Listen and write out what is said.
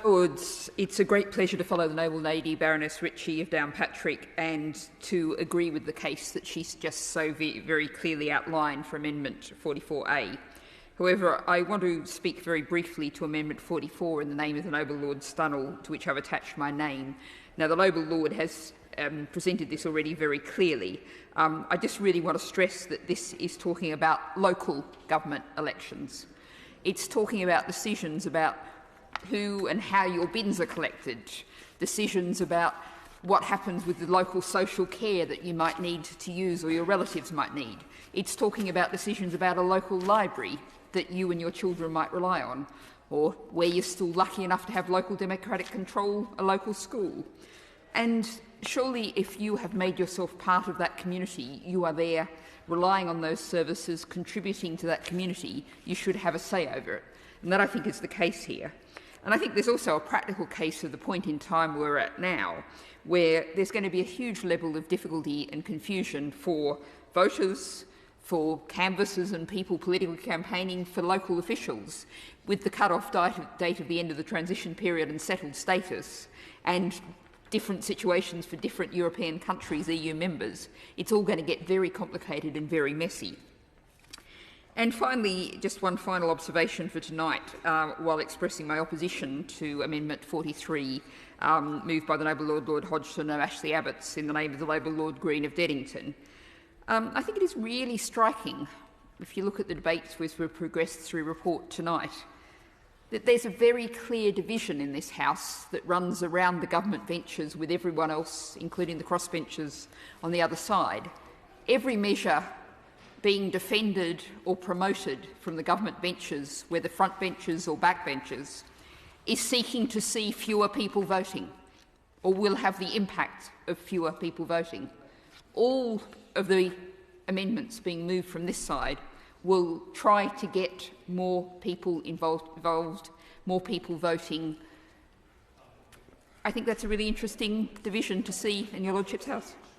Lords, it's a great pleasure to follow the noble lady Baroness Ritchie of Downpatrick and to agree with the case that she's just so very clearly outlined for Amendment 44A. However, I want to speak very briefly to Amendment 44 in the name of the noble Lord Stunnell, to which I've attached my name. Now, the noble Lord has presented this already very clearly. I just really want to stress that this is talking about local government elections. It's talking about decisions about who and how your bins are collected, decisions about what happens with the local social care that you might need to use or your relatives might need. It's talking about decisions about a local library that you and your children might rely on, or where you're still lucky enough to have local democratic control, a local school. And surely if you have made yourself part of that community, you are there relying on those services, contributing to that community, you should have a say over it. And that, I think, is the case here. And I think there's also a practical case of the point in time we're at now, where there's going to be a huge level of difficulty and confusion for voters, for canvassers and people politically campaigning, for local officials, with the cut-off date of the end of the transition period and settled status, and different situations for different European countries, EU members. It's all going to get very complicated and very messy. And finally, just one final observation for tonight, while expressing my opposition to Amendment 43, moved by the noble Lord Hodgson and Ashley Abbots in the name of the noble Lord Green of Deddington. I think it is really striking, if you look at the debates as we've progressed through report tonight, that there's a very clear division in this House that runs around the government benches with everyone else, including the crossbenchers, on the other side. Every measure being defended or promoted from the government benches, whether front benches or back benches, is seeking to see fewer people voting, or will have the impact of fewer people voting. All of the amendments being moved from this side will try to get more people involved, more people voting. I think that's a really interesting division to see in your Lordship's House.